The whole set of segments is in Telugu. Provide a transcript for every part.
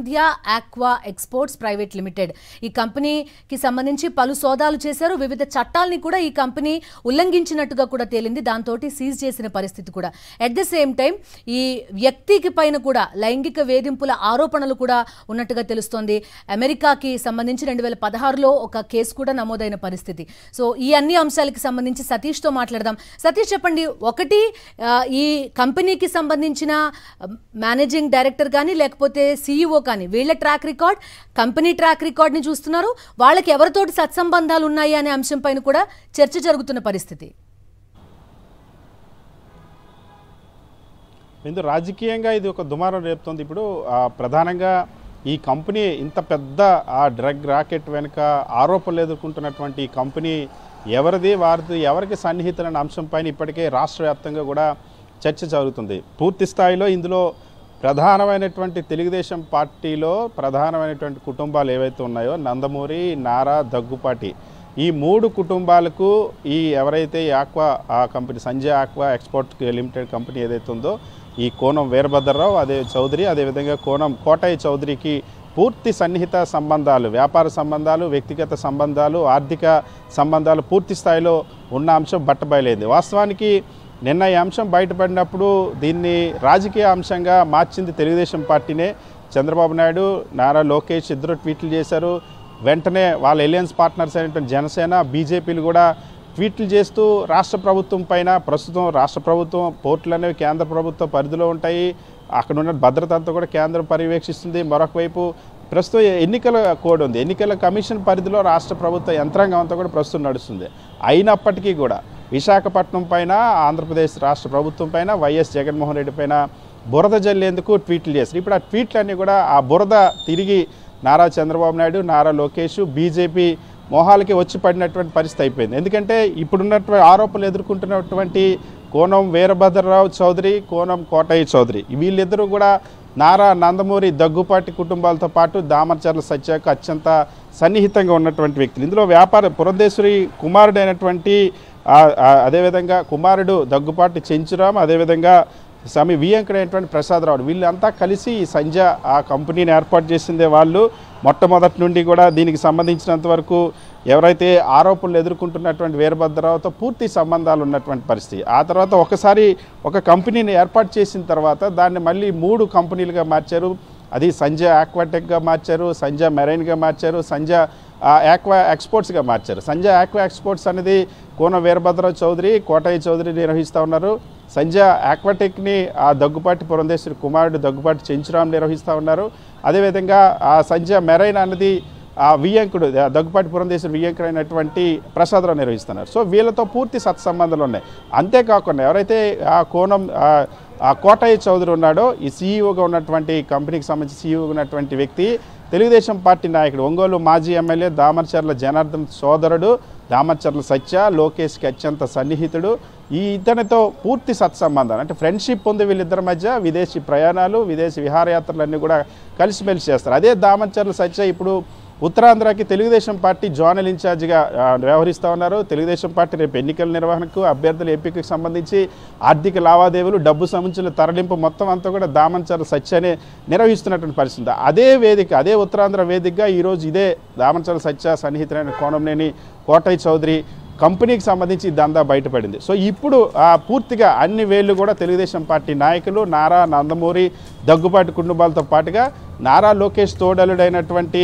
India aqua exports private limited ఈ కంపెనీకి సంబంధించి పలు సోదాలు చేశారు. వివిధ చట్టాలని కూడా ఈ కంపెనీ ఉల్లంఘించినట్టుగా కూడా తేలింది. దాంతో సీజ్ చేసిన పరిస్థితి కూడా. అట్ ద సేమ్ టైం ఈ వ్యక్తికి పైన కూడా లైంగిక వేధింపుల ఆరోపణలు కూడా ఉన్నట్టుగా తెలుస్తోంది. అమెరికాకి సంబంధించి 2016లో ఒక కేసు కూడా నమోదైన పరిస్థితి. సో ఈ అన్ని అంశాలకు సంబంధించి సతీష్తో మాట్లాడదాం. సతీష్ చెప్పండి, ఒకటి ఈ కంపెనీకి సంబంధించిన మేనేజింగ్ డైరెక్టర్ కానీ లేకపోతే CEO కానీ వీళ్ళ track record, company track record ని చూస్తున్నారు. వాళ్ళకి ఎవరితోటి సత్సంబంధాలు ఉన్నాయి అనే అంశం పైన కూడా చర్చ జరుగుతున్న పరిస్థితి. రాజకీయంగా ఇది ఒక దుమారం రేపుతోంది. ఇప్పుడు ప్రధానంగా ఈ కంపెనీ ఇంత పెద్ద ఆ డ్రగ్ రాకెట్ వెనుక ఆరోపణలు ఎదుర్కొంటున్నటువంటి కంపెనీ ఎవరిది, వారిది, ఎవరికి సన్నిహితులనే అంశం పైన ఇప్పటికే రాష్ట్ర వ్యాప్తంగా కూడా చర్చ జరుగుతుంది. పూర్తి స్థాయిలో ఇందులో ప్రధానమైనటువంటి తెలుగుదేశం పార్టీలో ప్రధానమైనటువంటి కుటుంబాలు ఏవైతే ఉన్నాయో నందమూరి, నారా, దగ్గుపాటి, ఈ 3 కుటుంబాలకు ఈ ఎవరైతే aqua company Sanjay aqua export limited company ఏదైతే ఉందో ఈ కోనం వీరభద్రరావు చౌదరి, అదేవిధంగా కోనం కోటయ్య చౌదరికి పూర్తి సన్నిహిత సంబంధాలు, వ్యాపార సంబంధాలు, వ్యక్తిగత సంబంధాలు, ఆర్థిక సంబంధాలు పూర్తి స్థాయిలో ఉన్న అంశం బట్టబయలైంది. వాస్తవానికి నిన్న ఈ అంశం బయటపడినప్పుడు దీన్ని రాజకీయ అంశంగా మార్చింది తెలుగుదేశం పార్టీనే. చంద్రబాబు నాయుడు, నారా లోకేష్ ఇద్దరు ట్వీట్లు చేశారు. వెంటనే వాళ్ళ ఎలియన్స్ పార్ట్నర్స్ అయినటువంటి జనసేన, బీజేపీలు కూడా ట్వీట్లు చేస్తూ రాష్ట్ర ప్రభుత్వం పైన, ప్రస్తుతం రాష్ట్ర ప్రభుత్వం పోర్టులు అనేవి కేంద్ర ప్రభుత్వ పరిధిలో ఉంటాయి, అక్కడ ఉన్న భద్రత అంతా కూడా కేంద్రం పర్యవేక్షిస్తుంది. మరొక వైపు ప్రస్తుతం ఎన్నికల కోడ్ ఉంది, ఎన్నికల కమిషన్ పరిధిలో రాష్ట్ర ప్రభుత్వ యంత్రాంగం అంతా కూడా ప్రస్తుతం నడుస్తుంది. అయినప్పటికీ కూడా విశాఖపట్నం పైన, ఆంధ్రప్రదేశ్ రాష్ట్ర ప్రభుత్వం పైన, వైఎస్ జగన్మోహన్ రెడ్డి పైన బురద జల్లేందుకు ట్వీట్లు చేస్తారు. ఇప్పుడు ఆ ట్వీట్లన్నీ కూడా ఆ బురద తిరిగి నారా చంద్రబాబు నాయుడు, నారా లోకేష్, బీజేపీ మోహాలకి వచ్చి పడినటువంటి పరిస్థితి అయిపోయింది. ఎందుకంటే ఇప్పుడున్నటువంటి ఆరోపణలు ఎదుర్కొంటున్నటువంటి కోనం వీరభద్రరావు చౌదరి, కోనం కోటయ్య చౌదరి, వీళ్ళిద్దరూ కూడా నారా, నందమూరి, దగ్గుపాటి కుటుంబాలతో పాటు దామరచర్ల సత్యకు అత్యంత సన్నిహితంగా ఉన్నటువంటి వ్యక్తులు. ఇందులో వ్యాపార పురంధేశ్వరి కుమారుడైనటువంటి అదేవిధంగా కుమారుడు దగ్గుపాటి చెంచురామ్, అదేవిధంగా స్వామి వెంకటైనటువంటి ప్రసాదరావు, వీళ్ళంతా కలిసి ఈ సంజయ్ ఆ కంపెనీని ఏర్పాటు చేసిందే వాళ్ళు. మొట్టమొదటి నుండి కూడా దీనికి సంబంధించినంత వరకు ఎవరైతే ఆరోపణలు ఎదుర్కొంటున్నటువంటి వీరభద్రరావుతో పూర్తి సంబంధాలు ఉన్నటువంటి పరిస్థితి. ఆ తర్వాత ఒకసారి ఒక కంపెనీని ఏర్పాటు చేసిన తర్వాత దాన్ని మళ్ళీ 3 కంపెనీలుగా మార్చారు. అది సంజయ్ ఆక్వాటెక్గా మార్చారు, సంజయ్ మెరైన్గా మార్చారు, సంజయ్ ఆక్వా ఎక్స్పోర్ట్స్గా మార్చారు. సంజయ్ ఆక్వా ఎక్స్పోర్ట్స్ అనేది కోన వీరభద్రరావు చౌదరి, కోటయ్య చౌదరి నిర్వహిస్తూ ఉన్నారు. సంజయ్ ఆక్వాటెక్ని దగ్గుపాటి పురంధేశ్వరి కుమారుడు దగ్గుపాటి చెంచురామ్ నిర్వహిస్తూ ఉన్నారు. అదేవిధంగా సంజయ్ మెరైన్ అన్నది వియ్యంకుడు దగ్గుపాటి పురంధేశ్వరి వియ్యంకుడు అయినటువంటి ప్రసాదరావు నిర్వహిస్తున్నారు. సో వీళ్ళతో పూర్తి సత్సంబంధాలు ఉన్నాయి. అంతేకాకుండా ఎవరైతే కోనం కోటయ్య చౌదరి ఉన్నాడో, ఈ సీఈఓగా ఉన్నటువంటి కంపెనీకి సంబంధించి సీఈఓగా ఉన్నటువంటి వ్యక్తి తెలుగుదేశం పార్టీ నాయకుడు, ఒంగోలు మాజీ ఎమ్మెల్యే దామరచర్ల జనార్దన్ సోదరుడు, దామరచర్ల సత్య, లోకేష్కి అత్యంత సన్నిహితుడు. ఇతనితో పూర్తి సత్సంబంధాలు, అంటే ఫ్రెండ్షిప్ ఉంది వీళ్ళిద్దరి మధ్య. విదేశీ ప్రయాణాలు, విదేశీ విహారయాత్రలన్నీ కూడా కలిసిమెలిసి చేస్తారు. అదే దామరచర్ల సత్య ఇప్పుడు ఉత్తరాంధ్రకి తెలుగుదేశం పార్టీ జోనల్ ఇన్ఛార్జిగా వ్యవహరిస్తూ ఉన్నారు. తెలుగుదేశం పార్టీ రేపు ఎన్నికల నిర్వహణకు, అభ్యర్థుల ఎంపికకు సంబంధించి ఆర్థిక లావాదేవీలు, డబ్బు సంబంధించిన తరలింపు మొత్తం అంతా కూడా దామరచర్ల సత్యనే నిర్వహిస్తున్నటువంటి పరిస్థితి. అదే వేదిక, అదే ఉత్తరాంధ్ర వేదికగా ఈరోజు ఇదే దామరచర్ల సత్య సన్నిహితులైన కోనంనేని కోటయ్య చౌదరి కంపెనీకి సంబంధించి దందా బయటపడింది. సో ఇప్పుడు పూర్తిగా అన్ని వేళ్ళు కూడా తెలుగుదేశం పార్టీ నాయకులు, నారా, నందమూరి, దగ్గుపాటి కుటుంబాలతో పాటుగా నారా లోకేష్ తోడలుడైనటువంటి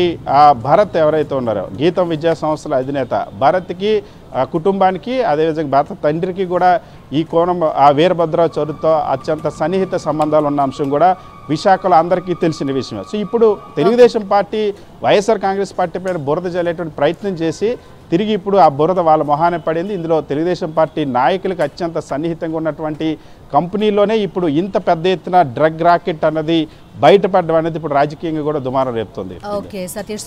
భరత్ ఎవరైతే ఉన్నారో, గీతం విద్యా సంస్థల అధినేత భరత్కి, కుటుంబానికి, అదేవిధంగా భరత తండ్రికి కూడా ఈ కోణం వీరభద్రరావు చౌదరితో అత్యంత సన్నిహిత సంబంధాలు ఉన్న అంశం కూడా విశాఖలో అందరికీ తెలిసిన విషయమే. సో ఇప్పుడు తెలుగుదేశం పార్టీ వైఎస్ఆర్ కాంగ్రెస్ పార్టీ పైన బురద జల్లేటువంటి ప్రయత్నం చేసి తిరిగి ఇప్పుడు ఆ బురద వాళ్ళ మొహానే పడింది. ఇందులో తెలుగుదేశం పార్టీ నాయకులకు అత్యంత సన్నిహితంగా ఉన్నటువంటి కంపెనీలోనే ఇప్పుడు ఇంత పెద్ద ఎత్తున డ్రగ్ రాకెట్ అన్నది బయటపడడం అనేది ఇప్పుడు రాజకీయంగా కూడా దుమారం రేపుతుంది. ఓకే సతీష్.